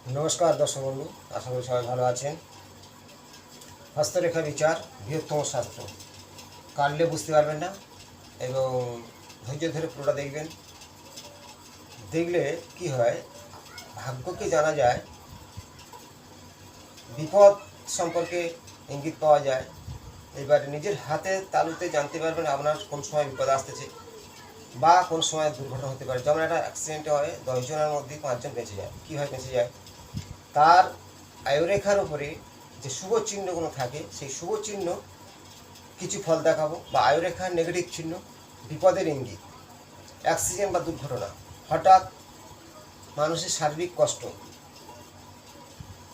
নমস্কার দর্শক বন্ধু, আশা করি সবাই ভালো আছেন। হস্তরেখা বিচার বৃহত্তম শাস্ত্র, কাটলে বুঝতে পারবেন না এবং ধৈর্য ধরে পুরোটা দেখবেন। দেখলে কি হয়, ভাগ্যকে জানা যায়, বিপদ সম্পর্কে ইঙ্গিত পাওয়া যায়। এবার নিজের হাতে তালুতে জানতে পারবেন আপনার কোন সময় বিপদ আসতেছে বা কোন সময় দুর্ঘটনা হতে পারে। যেমন একটা অ্যাক্সিডেন্টে হয়, 10 জনের মধ্যে 5 জন বেঁচে যায়। কীভাবে বেঁচে যায়? তার আয়ুরেখার উপরে যে শুভ চিহ্নগুলো থাকে, সেই শুভ চিহ্ন কিছু ফল দেখাবো, বা আয়ুরেখার নেগেটিভ চিহ্ন বিপদের ইঙ্গিত, অ্যাক্সিডেন্ট বা দুর্ঘটনা, হঠাৎ মানুষের শারীরিক কষ্ট।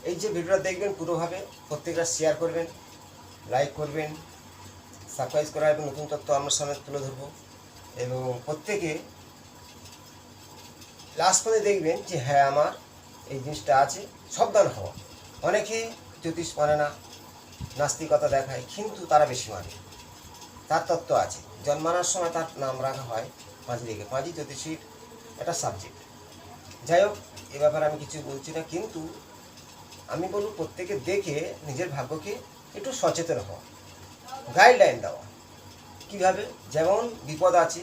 এই যে ভিডিওটা দেখবেন পুরোভাবে, প্রত্যেকটা শেয়ার করবেন, লাইক করবেন, সাবস্ক্রাইব করা এবং নতুন তথ্য আমার সামনে তুলে ধরবো। এবং প্রত্যেকে লাস্ট পর্যন্ত দেখবেন যে হ্যাঁ, আমার এই জিনিসটা আছে, সাবধান হওয়া। অনেকে জ্যোতিষ মানে না, নাস্তিকতা দেখায়, কিন্তু তারা বেশি মানে। তার তত্ত্ব আছে। জন্মানোর সময় তার নাম রাখা হয় পাঁজি রেখে। পাঁজি জ্যোতিষীর একটা সাবজেক্ট। যাই হোক, এ ব্যাপারে আমি কিছু বলছি না, কিন্তু আমি বলব প্রত্যেকে দেখে নিজের ভাগ্যকে একটু সচেতন হওয়া, গাইডলাইন দেওয়া। কীভাবে? যেমন বিপদ আছে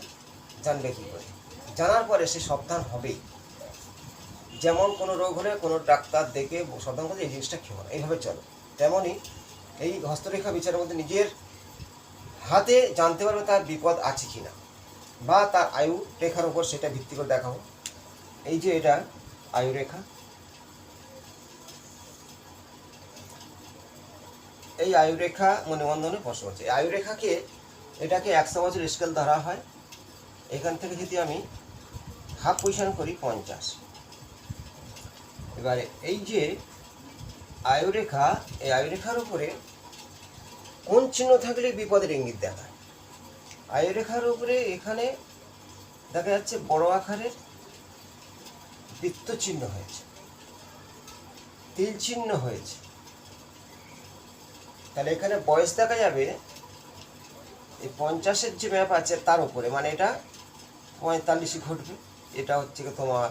জানবে কী করে, জানার পরে সে সাবধান হবেই। যেমন কোনো রোগ হলে কোনো ডাক্তার দেখে সাবধান করে এই জিনিসটা খেও না, এইভাবে চলো। তেমনই এই হস্তরেখা বিচারের মধ্যে নিজের হাতে জানতে পারবে তার বিপদ আছে কি না, বা তার আয়ু রেখার উপর সেটা ভিত্তি করে দেখাবো। এই যে এটা আয়ু রেখা, এই আয়ু রেখা মনোবন্ধনে বসবাস। এই আয়ু রেখাকে, এটাকে 100 বছর স্কেল ধরা হয়। এখান থেকে যদি আমি হাফ পজিশন করি 50। এবারে এই যে আয়ু রেখা, এই আয়ু রেখার উপরে কোন চিহ্ন থাকলে বিপদের ইঙ্গিত দেখায়? আয়ু রেখার উপরে এখানে দেখা যাচ্ছে বড় আকারের বৃত্ত চিহ্ন হয়েছে, তিল চিহ্ন হয়েছে। তাহলে এখানে বয়স দেখা যাবে এই 50-এর যে ম্যাপ আছে তার উপরে, মানে এটা 45 ঘটবে, এটা হচ্ছে তোমার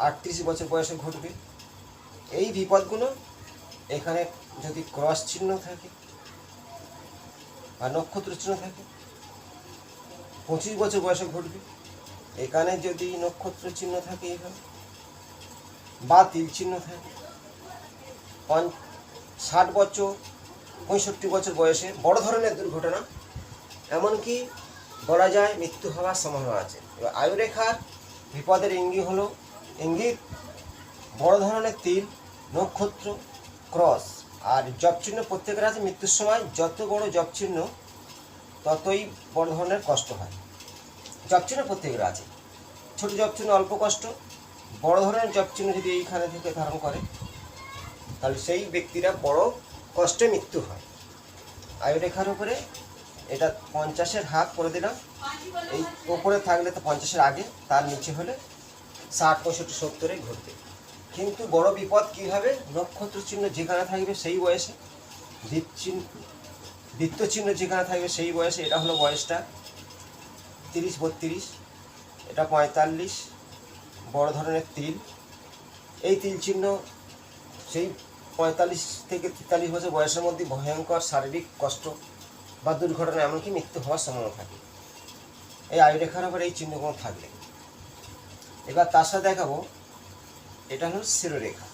38 বছর বয়সে ঘটবে। এই বিপদগুলো এখানে যদি ক্রস চিহ্ন থাকে বা নক্ষত্র চিহ্ন থাকে 25 বছর বয়সে ঘটবে। এখানে যদি নক্ষত্র চিহ্ন থাকে এখানে বা তিল চিহ্ন থাকে 60 বছর 65 বছর বয়সে বড় ধরনের দুর্ঘটনা, এমনকি বলা যায় মৃত্যু হওয়ার সম্ভাবনা আছে। এবার আয়ুরেখার বিপদের ইঙ্গিত বড় ধরনের তিল, নক্ষত্র, ক্রস আর জব চিহ্ন প্রত্যেকের আছে। মৃত্যুর সময় যত বড় জব চিহ্ন ততই বড় ধরনের কষ্ট হয়। জব চিহ্ন প্রত্যেকের আছে, ছোট জব চিহ্ন অল্প কষ্ট, বড় ধরনের জব চিহ্ন যদি এইখানে থেকে ধারণ করে তাহলে সেই ব্যক্তিরা বড় কষ্টে মৃত্যু হয়। আয়ুরেখার উপরে এটা 50-এর হাফ করে দিলাম। এই ওপরে থাকলে তো 50-এর আগে, তার নিচে হলে 60, 65, 70-এ ঘটবে। কিন্তু বড় বিপদ কী হবে? নক্ষত্র চিহ্ন যেখানে থাকবে সেই বয়সে, বৃত্ত চিহ্ন যেখানে থাকবে সেই বয়সে। এটা হলো বয়সটা 30, 32, এটা 45, বড় ধরনের তিল। এই তিল চিহ্ন সেই 45 থেকে 43 বছর বয়সের মধ্যে ভয়ঙ্কর শারীরিক কষ্ট বা দুর্ঘটনা, এমনকি মৃত্যু হওয়ার সম্ভাবনা থাকে এই আয়ুরেখার উপরে এই চিহ্নগুলো থাকলে। এবার তার সাথে দেখাবো, এটা হলো শিরোরেখা।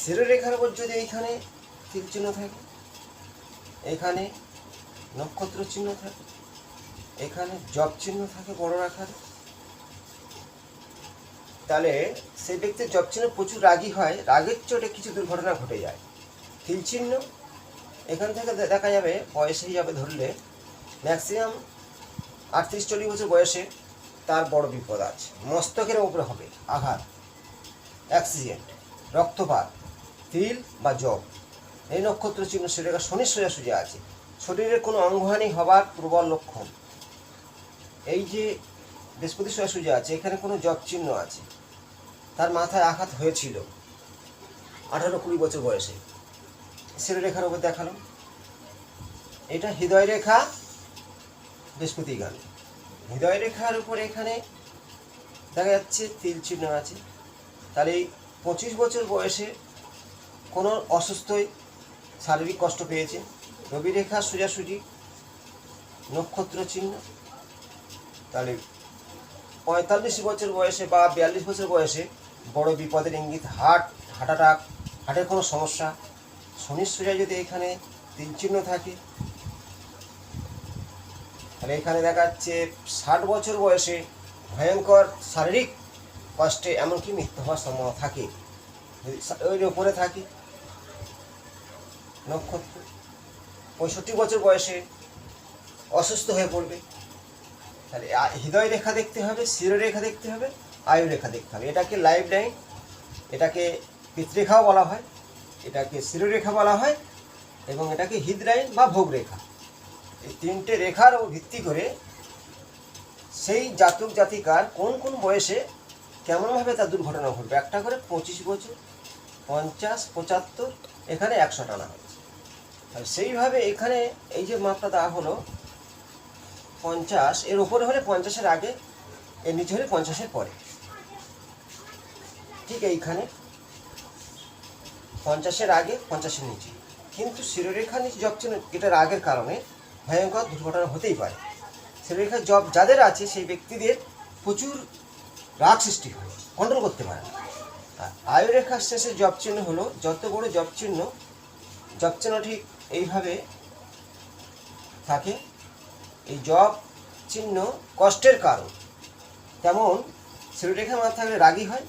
শিরোরেখার উপর যদি এইখানে তিল চিহ্ন থাকে, এখানে নক্ষত্র চিহ্ন থাকে, এখানে জব চিহ্ন থাকে বড় আকারে, তাহলে সেই ব্যক্তির জব চিহ্ন প্রচুর রাগী হয়, রাগের চোটে কিছু দুর্ঘটনা ঘটে যায়। তিল চিহ্ন এখান থেকে দেখা যাবে বয়স হিসাবে ধরলে ম্যাক্সিমাম 38-40 বছর বয়সে তার বড় বিপদ আছে। মস্তকের উপরে হবে আঘাত, অ্যাক্সিডেন্ট, রক্তপাত, তিল বা জব। এই নক্ষত্র চিহ্ন সেটা শনির সোজাসুজি আছে। শরীরের কোনো অঙ্গহানি হবার প্রবল লক্ষণ। এই যে বৃহস্পতি সোজাসুজি আছে, এখানে কোনো জব চিহ্ন আছে, তার মাথায় আঘাত হয়েছিল 18-20 বছর বয়সে। শিরোরেখার উপর দেখালাম, এটা হৃদয় রেখা, বৃহস্পতি গান। হৃদয় রেখার উপর এখানে দেখা যাচ্ছে তিল চিহ্ন আছে। তাহলে এই 25 বছর বয়সে কোনো অসুস্থই শারীরিক কষ্ট পেয়েছে, রবি রেখা সোজাসুজি নক্ষত্র চিহ্ন, তাহলে 45 বছর বয়সে বা 42 বছর বয়সে বড় বিপদের ইঙ্গিত, হার্ট অ্যাটাক, হার্টের কোনো সমস্যা, শনির সোজা যদি এখানে তিল চিহ্ন থাকে, তাহলে এখানে দেখা যাচ্ছে 60 বছর বয়সে ভয়ঙ্কর শারীরিক কষ্টে এমনকি মৃত্যু হওয়ার সম্ভাবনা থাকে। ওই ওপরে থাকে নক্ষত্র, 65 বছর বয়সে অসুস্থ হয়ে পড়বে। তাহলে হৃদয় রেখা দেখতে হবে, শিরোরেখা দেখতে হবে, আয়ু রেখা দেখতে হবে। এটাকে লাইফ লাইন, এটাকে পিতরেখাও বলা হয়, এটাকে শিরোরেখা বলা হয়, এবং এটাকে হৃদলাইন বা ভোগ রেখা। এই তিনটে রেখার ভিত্তি করে সেই জাতক জাতিকার কোন কোন বয়সে কেমনভাবে তার দুর্ঘটনা ঘটবে। একটা করে 25 বছর, 50, 75, এখানে 100 টানা হচ্ছে। আর সেইভাবে এখানে এই যে মাপটা দেওয়া হলো 50, এর উপরে হলে 50-এর আগে, এর নিচে হলে 50-এর পরে। ঠিক এইখানে 50-এর আগে, 50-এর নিচে। কিন্তু শিরোরেখা নিচে জব চিহ্ন এটার আগের কারণে ভয়ঙ্কর দুর্ঘটনা হতেই পারে। শিরোরেখা জব যাদের আছে সেই ব্যক্তিদের প্রচুর রাগ সৃষ্টি হয়, কন্ট্রোল করতে পারে না। আর আয়ুরেখার শেষে জব চিহ্ন হলো, যত বড় জব চিহ্ন ঠিক এইভাবে থাকে। এই জব চিহ্ন কষ্টের কারণ, তেমন শিরোরেখা না থাকলে রাগী হয়,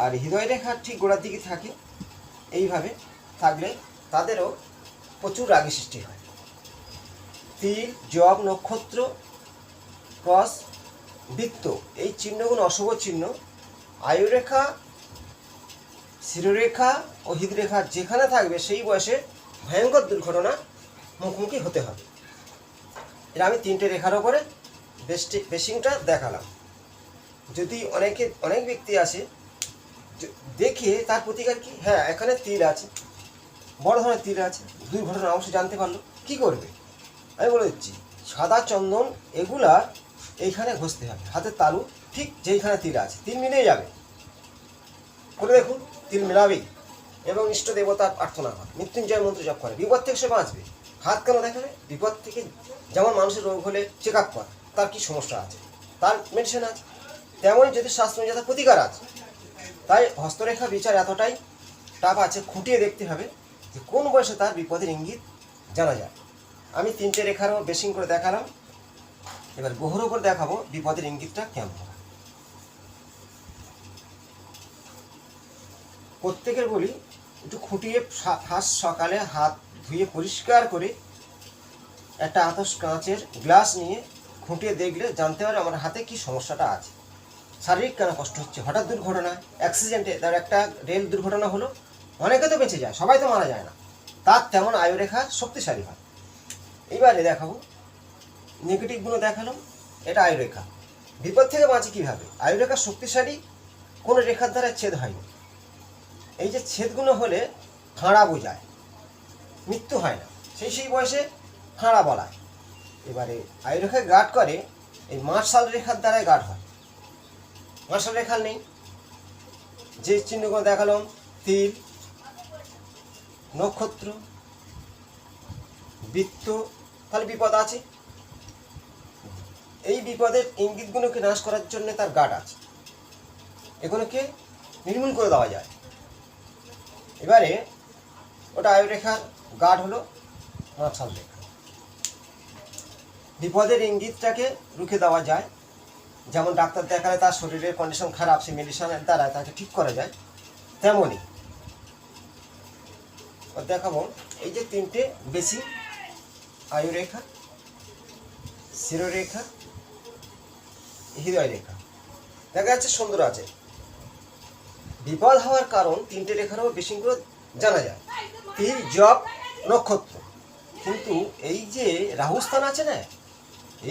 আর হৃদয় রেখার ঠিক গোড়ার দিকে থাকে এইভাবে থাকলে তাদেরও প্রচুর রাগী সৃষ্টি হয়। তিল, জব, নক্ষত্র, ক্রস, বৃত্ত, এই চিহ্নগুলো অশুভ চিহ্ন। আয়ুরেখা, শিরোরেখা ও হৃদরেখা যেখানে থাকবে সেই বয়সে ভয়ঙ্কর দুর্ঘটনা মুখোমুখি হতে হবে। এটা আমি তিনটে রেখার ওপরে বেসিংটা দেখালাম। যদি অনেক ব্যক্তি আসে দেখে তার প্রতিকার কি, হ্যাঁ এখানে তিল আছে, বড় ধরনের তিল আছে, দুর্ঘটনা অবশ্যই জানতে পারলো, কি করবে? আমি বলে দিচ্ছি, সাদা চন্দন এগুলা এইখানে ঘষতে হবে, হাতের তালু ঠিক যেইখানে তিল আছে, তিল মিলেই যাবে। করে দেখুন, তিল মেলাবেই, এবং ইষ্ট দেবতার প্রার্থনা হয়, মৃত্যুঞ্জয় মন্ত্র জপ করে, বিপদ থেকে সে বাঁচবে। হাত কেন দেখাবে? বিপদ থেকে, যেমন মানুষের রোগ হলে চেক আপ করে তার কী সমস্যা আছে, তার মেডিসিন আছে, তেমনই যদি শাস্ত্র অনুযায়ী তার প্রতিকার আছে। তাই হস্তরেখা বিচার এতটাই টাফ আছে, খুঁটিয়ে দেখতে হবে যে কোন বয়সে তার বিপদের ইঙ্গিত জানা যায়। আমি তিনটে রেখারও বেসিং করে দেখালাম, এবার গ্রহর ওপর দেখাবো বিপদের ইঙ্গিতটা কেমন হয়। প্রত্যেকের বলি একটু খুঁটিয়ে, ফার্স্ট সকালে হাত ধুয়ে পরিষ্কার করে একটা আতস কাঁচের গ্লাস নিয়ে খুঁটিয়ে দেখলে জানতে পারে আমার হাতে কি সমস্যাটা আছে, শারীরিক কেন কষ্ট হচ্ছে। হঠাৎ দুর্ঘটনা, অ্যাক্সিডেন্টে, তার একটা রেল দুর্ঘটনা হলো, অনেকে তো বেঁচে যায়, সবাই তো মারা যায় না, তার তেমন আয়ুরেখা শক্তিশালী হয়। এইবারে দেখাবো নেগেটিভগুলো দেখালাম, এটা আয়ুরেখা। বিপদ থেকে বাঁচি কীভাবে? আয়ুরেখা শক্তিশালী, কোনো রেখার দ্বারা ছেদ হয়নি। এই যে ছেদগুলো হলে খাঁড়া বোঝায়, মৃত্যু হয় না, সেই বয়সে খাঁড়া বলায়। এবারে আয়ুরেখায় গার্ড করে এই মার্শাল রেখার দ্বারাই গার্ড হয়। মার্শাল রেখা নেই, যে চিহ্নগুলো দেখালাম, তিল, নক্ষত্র, বৃত্ত, তাহলে বিপদ আছে। এই বিপদের ইঙ্গিতগুলোকে নাশ করার জন্য তার গার্ড আছে, এগুলোকে নির্মূল করে দেওয়া যায়। এবারে ওটা আয়ুরেখার গার্ড হলো মার্শাল রেখা। বিপদের ইঙ্গিতটাকে রুখে দেওয়া যায়, যেমন ডাক্তার দেখালে তার শরীরের কন্ডিশন খারাপ, সেই মেডিসিনের দ্বারা তাকে ঠিক করা যায়, তেমনই দেখাবো এই যে তিনটে বেসিক, আয়ুরেখা, শিরোরেখা, হৃদয় রেখা, দেখা যাচ্ছে সুন্দর আছে। বিপদ হওয়ার কারণ তিনটে রেখারও বেশিগুলো জানা যায়, তিল, জব, নক্ষত্র। কিন্তু এই যে রাহুস্থান আছে না,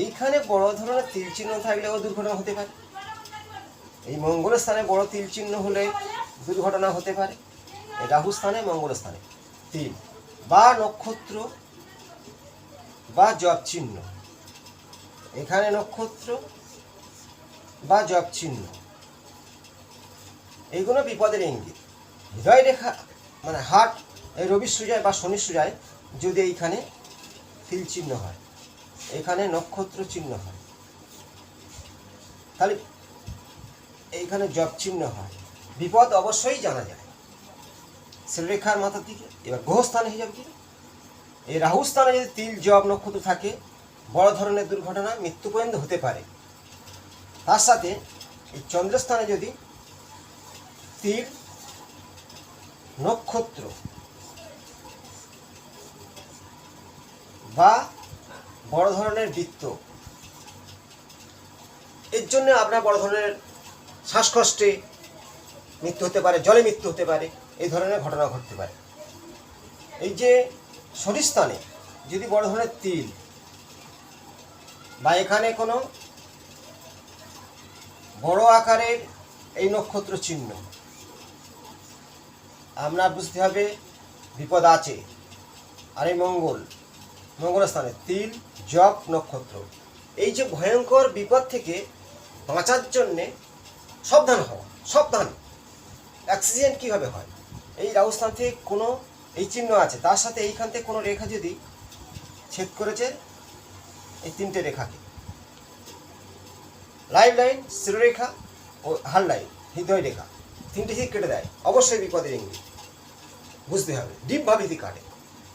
এইখানে বড় ধরনের তিল চিহ্ন থাকলেও দুর্ঘটনা হতে পারে। এই মঙ্গল স্থানে বড় তিল চিহ্ন হলে দুর্ঘটনা হতে পারে। এই রাহু স্থানে, মঙ্গল স্থানে তিল বা নক্ষত্র বা জব চিহ্ন, এখানে নক্ষত্র বা জব চিহ্ন, এইগুলো বিপদের ইঙ্গিত। হৃদয় রেখা মানে হার্ট, এই রবির সুজায় বা শনির সুজায় যদি এইখানে তিল চিহ্ন হয়, এখানে নক্ষত্র চিহ্ন হয়, তাহলে এইখানে জপ চিহ্ন হয়, বিপদ অবশ্যই জানা যায় শ্রীরেখার মাথার দিকে। এবার গ্রহস্থানে হিসাবে কি, এই রাহু স্থানে যদি তিল জব নক্ষত্র থাকে, বড় ধরনের দুর্ঘটনা, মৃত্যু পর্যন্ত হতে পারে। তার সাথে এই চন্দ্রস্থানে যদি তিল নক্ষত্র বা বড় ধরনের বৃত্ত, এর জন্য আপনার বড় ধরনের শ্বাসকষ্টে মৃত্যু হতে পারে, জলে মৃত্যু হতে পারে, এই ধরনের ঘটনা ঘটতে পারে। এই যে শরীরস্থানে যদি বড় ধরনের তিল বা এখানে কোনো বড় আকারের এই নক্ষত্র চিহ্ন, আপনার বুঝতে হবে বিপদ আছে। আর এই মঙ্গলস্থানে তিল জপ নক্ষত্র, এই যে ভয়ঙ্কর বিপদ থেকে বাঁচার জন্যে সাবধান হওয়া, সাবধান। অ্যাক্সিডেন্ট কীভাবে হয়, এই রাহুস্থান থেকে কোনো এই চিহ্ন আছে, তার সাথে এইখান থেকে কোনো রেখা যদি ছেদ করেছে, এই তিনটে রেখাকে লাইফ লাইন, শিরোরেখা ও হার লাইন, হৃদয় রেখা, তিনটে হিট কেটে দেয়, অবশ্যই বিপদের ইঙ্গিত বুঝতে হবে। ডিপভাবে যদি কাটে,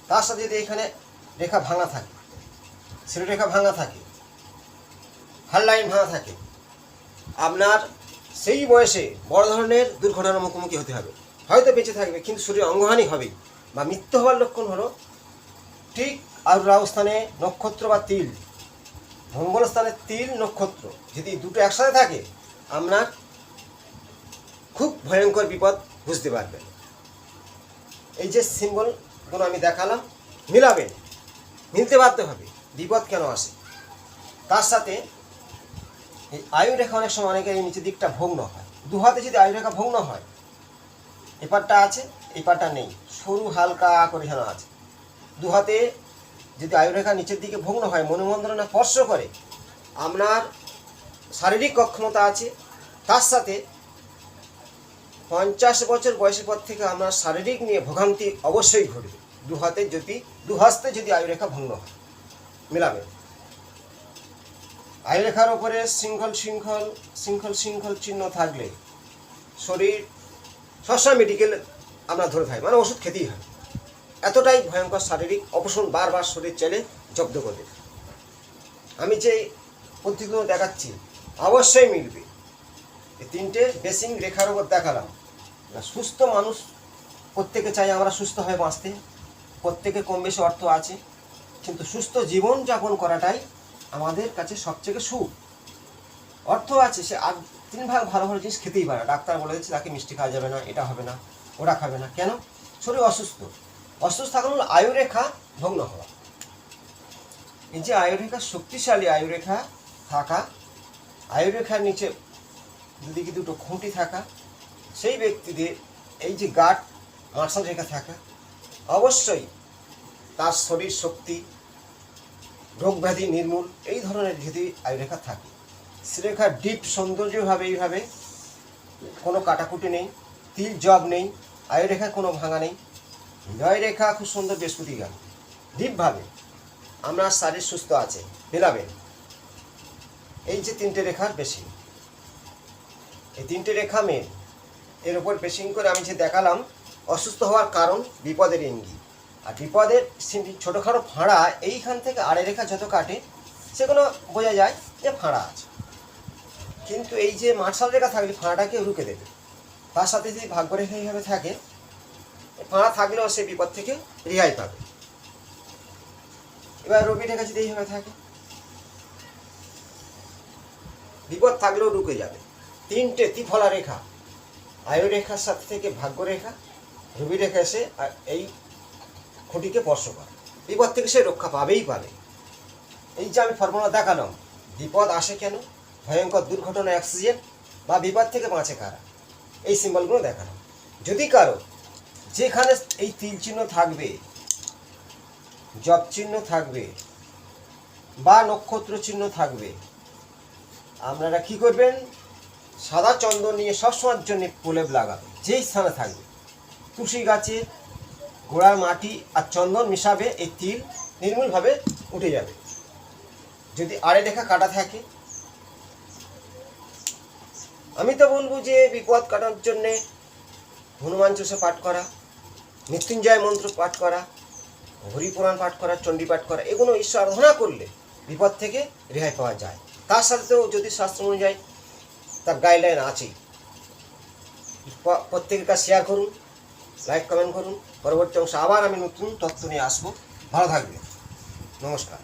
তার সাথে যদি এখানে রেখা ভাঙা থাকে, শিরোরেখা ভাঙা থাকে, হার লাইন ভাঙা থাকে, আপনার সেই বয়সে বড় ধরনের দুর্ঘটনার মুখোমুখি হতে হবে। হয়তো বেঁচে থাকবে কিন্তু শরীরে অঙ্গহানি হবে বা মৃত্যু হওয়ার লক্ষণ হলো ঠিক। আর রাহুস্থানে নক্ষত্র বা তিল, মঙ্গলস্থানে তিল নক্ষত্র যদি দুটো একসাথে থাকে, আপনার খুব ভয়ঙ্কর বিপদ বুঝতে পারবেন। এই যে সিম্বলগুলো আমি দেখালাম, মিলাবেন, মিলতে বাধ্য হবে, বিপদ কেন আসে। তার সাথে এই আয়ুরেখা অনেক সময় অনেকের এই নিচের দিকটা ভগ্ন হয়, দু হাতে যদি আয়ুরেখা ভগ্ন হয়, এপারটা আছে এপারটা নেই, সরু হালকা করে যেন আছে। দু হাতে যদি আয়ুরেখা নিচের দিকে ভগ্ন হয়, মনোমন্ত্রণা স্পর্শ করে, আপনার শারীরিক অক্ষমতা আছে। তার সাথে 50 বছর বয়সের পর থেকে আপনার শারীরিক নিয়ে ভোগান্তি অবশ্যই ঘটবে। দু হস্তে যদি আয়ুরেখা ভঙ্গ হয়, মেলাবেন। আয়ুরেখার ওপরে শৃঙ্খল চিহ্ন থাকলে শরীর সবসময় মেডিকেল আমরা ধরে থাকি, মানে ওষুধ খেতেই হয়, এতটাই ভয়ঙ্কর শারীরিক অপশন বারবার শরীর চাইলে জব্দ করবে। আমি যে পদ্ধতিগুলো দেখাচ্ছি অবশ্যই মিলবে। এই তিনটে বেসিক রেখার ওপর দেখালাম। সুস্থ মানুষ প্রত্যেকে চাই আমরা সুস্থভাবে বাঁচতে, প্রত্যেকে কম বেশি অর্থ আছে, কিন্তু সুস্থ জীবন যাপন করাটাই আমাদের কাছে সবচেয়ে সুখ। অর্থ আছে, সে আর 3 ভাগ ভালো ভালো জিনিস খেতেই পারে, ডাক্তার বলে দিচ্ছে তাকে মিষ্টি খাওয়া যাবে না, এটা হবে না, ওটা খাবে না, কেন? শরীর অসুস্থ থাকার হলো আয়ুরেখা ভগ্ন হওয়া। এই যে আয়ুরেখা শক্তিশালী আয়ুরেখা থাকা, আয়ুরেখার নিচে দুদিকে দুটো খুঁটি থাকা, সেই ব্যক্তিদের এই যে গাঢ় মার্শাল রেখা থাকা, অবশ্যই তার শরীর শক্তি, রোগ ব্যাধি নির্মূল, এই ধরনের যদি আয়ুরেখা থাকে। শ্রীরেখার ডিপ সৌন্দর্যভাবে এইভাবে কোনো কাটাকুটি নেই, তিল জব নেই, আয়ুরেখায় কোনো ভাঙা নেই, হৃদয় রেখা খুব সুন্দর বৃহস্পতি গান, ডিপভাবে আপনার শরীর সুস্থ আছে, মেলাবেন। এই যে 3টে রেখার বেশি, এই 3টে রেখা মেন, এর উপর বেশিং করে আমি যে দেখালাম অসুস্থ হওয়ার কারণ বিপদের ইঙ্গিত। আর বিপদের ছোটোখাটো ফাঁড়া এইখান থেকে আড়ে রেখা যত কাটে সেগুলো বোঝা যায় যে ফাঁড়া আছে, কিন্তু এই যে মার্শাল রেখা থাকলে ফাঁড়াটাকে রুখে দেবে। তার সাথে যদি ভাগ্যরেখা এইভাবে থাকে, ফাঁড়া থাকলেও সে বিপদ থেকে রেহাই পাবে। এবার রবি রেখা যদি এইভাবে থাকে, বিপদ থাকলেও রুকে যাবে। 3টে ত্রিফলা রেখা, আয়ু রেখার সাথে থেকে ভাগ্যরেখা, রবি রেখা এসে এই খুঁটিকে স্পর্শ করে, বিপদ থেকে সে রক্ষা পাবেই পাবে। এই যে আমি ফর্মুলা দেখালাম, বিপদ আসে কেন, ভয়ঙ্কর দুর্ঘটনা, অ্যাক্সিডেন্ট বা বিপদ থেকে বাঁচে কারা, এই সিম্বলগুলো দেখালাম। যদি কারো যেখানে এই তিল চিহ্ন থাকবে, জপ চিহ্ন থাকবে বা নক্ষত্র চিহ্ন থাকবে, আপনারা কি করবেন, সাদা চন্দন নিয়ে সবসময়ের জন্য প্রলেপ লাগাবেন যেই স্থানে থাকবে। তুলসী গাছের গোড়ার মাটি আর চন্দন মিশাবে, এই তিল নির্মূলভাবে উঠে যাবে। যদি আড়ে রেখা কাটা থাকে, আমি তো বলবো যে বিপদ কাটার জন্যে হনুমান চালিসা পাঠ করা, মৃত্যুঞ্জয় মন্ত্র পাঠ করা, হরিপুরাণ পাঠ করা, চণ্ডী পাঠ করা, এগুলো ঈশ্বর আরাধনা করলে বিপদ থেকে রেহাই পাওয়া যায়। তার সাথেও জ্যোতিষশাস্ত্র অনুযায়ী তার গাইডলাইন আছেই। প্রত্যেকের কাছে শেয়ার করুন, লাইক কমেন্ট করুন। পরবর্তী অংশে আবার আমি নতুন তথ্য নিয়ে আসবো। ভালো থাকবেন। নমস্কার।